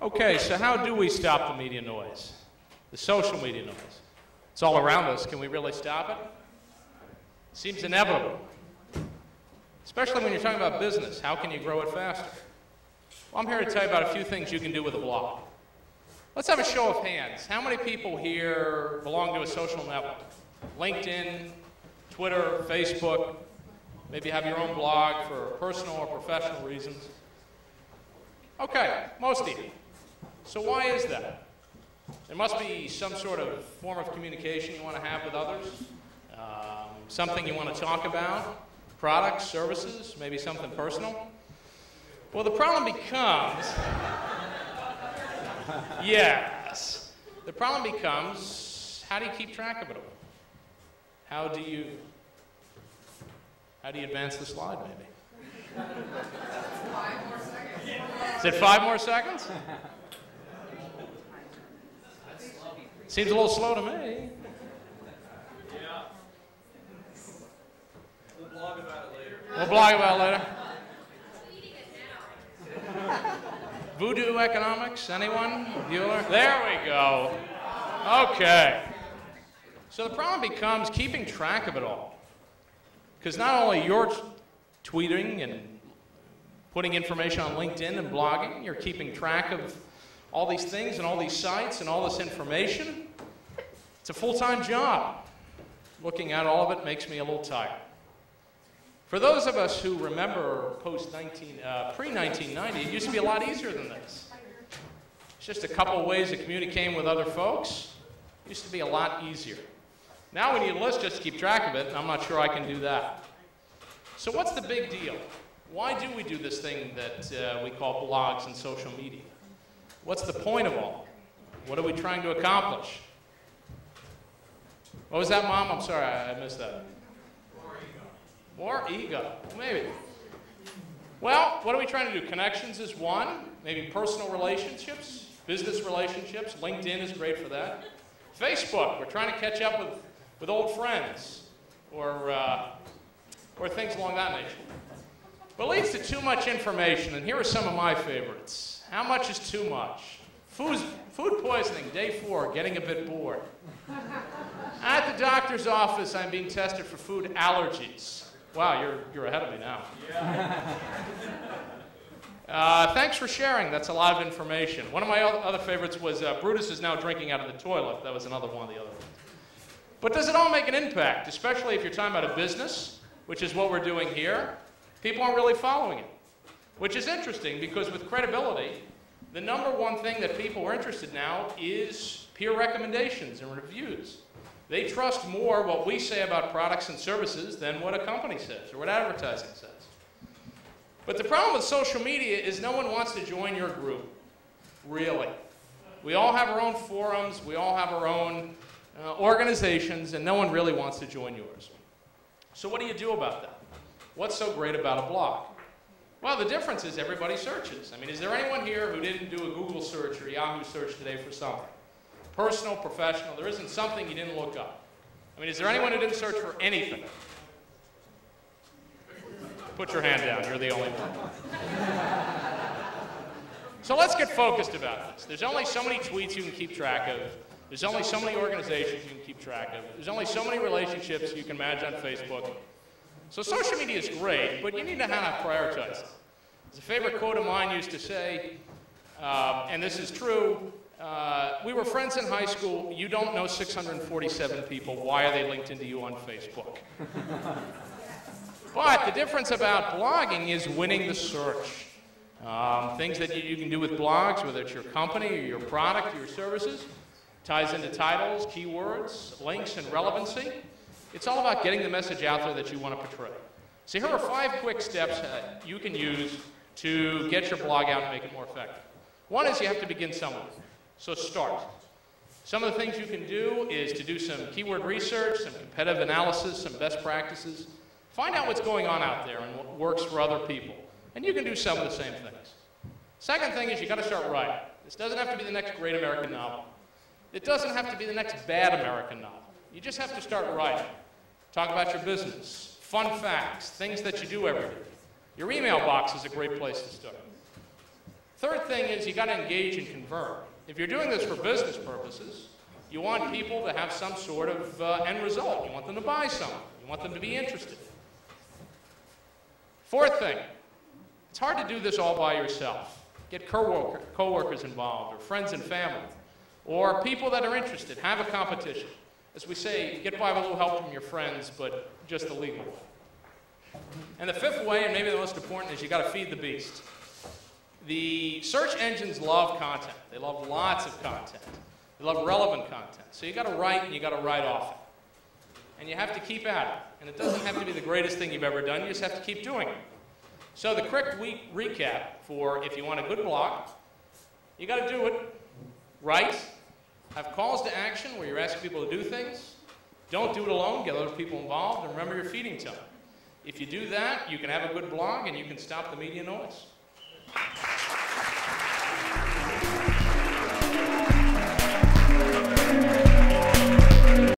Okay, so how do we stop the media noise? The social media noise. It's all around us. Can we really stop it? Seems inevitable. Especially when you're talking about business. How can you grow it faster? Well, I'm here to tell you about a few things you can do with a blog. Let's have a show of hands. How many people here belong to a social network? LinkedIn, Twitter, Facebook, maybe have your own blog for personal or professional reasons. Okay, most of you. So why is that? There must be some sort of form of communication you want to have with others, something you want to talk about, products, services, maybe something personal. Well, the problem becomes, yes, the problem becomes, how do you keep track of it all? How do you advance the slide, maybe? 5 more seconds. Is it 5 more seconds? Seems a little slow to me. Yeah. We'll blog about it later. We'll blog about it later. Voodoo economics, anyone? Bueller? There we go. Okay. So the problem becomes keeping track of it all. Because not only you're tweeting and putting information on LinkedIn and blogging, you're keeping track of all these things and all these sites and all this information. It's a full-time job. Looking at all of it makes me a little tired. For those of us who remember pre-1990, it used to be a lot easier than this. It's just a couple of ways of communicating with other folks. It used to be a lot easier. Now we need a list just to keep track of it, and I'm not sure I can do that. So what's the big deal? Why do we do this thing that we call blogs and social media? What's the point of all? What are we trying to accomplish? What was that, Mom? I'm sorry, I missed that. More ego, maybe. Well, what are we trying to do? Connections is one. Maybe personal relationships, business relationships. LinkedIn is great for that. Facebook, we're trying to catch up with old friends or things along that nature. But it leads to too much information, and here are some of my favorites. How much is too much? Food poisoning, day 4, getting a bit bored. At the doctor's office, I'm being tested for food allergies. Wow, you're ahead of me now. Yeah. Thanks for sharing. That's a lot of information. One of my other favorites was Brutus is now drinking out of the toilet. That was another one of the other ones. But does it all make an impact, especially if you're talking about a business, which is what we're doing here? People aren't really following it, which is interesting because with credibility, the number one thing that people are interested now is peer recommendations and reviews. They trust more what we say about products and services than what a company says or what advertising says. But the problem with social media is no one wants to join your group, really. We all have our own forums, we all have our own organizations, and no one really wants to join yours. So what do you do about that? What's so great about a blog? Well, the difference is everybody searches. I mean, is there anyone here who didn't do a Google search or Yahoo search today for something? Personal, professional, there isn't something you didn't look up. I mean, is there anyone who didn't search for anything? Put your hand down, you're the only one. So let's get focused about this. There's only so many tweets you can keep track of. There's only so many organizations you can keep track of. There's only so many relationships you can manage on Facebook. So social media is great, but you need to know how to prioritize it. There's a favorite quote of mine used to say, and this is true, we were friends in high school. You don't know 647 people. Why are they linked into you on Facebook? But the difference about blogging is winning the search. Things that you can do with blogs, whether it's your company or your product or your services, ties into titles, keywords, links, and relevancy. It's all about getting the message out there that you want to portray. So here are 5 quick steps that you can use to get your blog out and make it more effective. One is you have to begin somewhere. So start. Some of the things you can do is to do some keyword research, some competitive analysis, some best practices. Find out what's going on out there and what works for other people. And you can do some of the same things. Second thing is you got to start writing. This doesn't have to be the next great American novel. It doesn't have to be the next bad American novel. You just have to start writing. Talk about your business, fun facts, things that you do every day. Your email box is a great place to start. Third thing is you got to engage and convert. If you're doing this for business purposes, you want people to have some sort of end result. You want them to buy something. You want them to be interested. Fourth thing, it's hard to do this all by yourself. Get co-workers involved, or friends and family, or people that are interested. Have a competition. As we say, get by with a little help from your friends, but just the legal way. And the fifth way, and maybe the most important, is you got to feed the beast. The search engines love content. They love lots of content. They love relevant content. So you got to write, and you got to write often. And you have to keep at it. And it doesn't have to be the greatest thing you've ever done. You just have to keep doing it. So the quick recap for if you want a good blog, you got to do it, write, have calls to action where you're asking people to do things. Don't do it alone. Get other people involved, and remember your feeding tone. If you do that, you can have a good blog, and you can stop the media noise.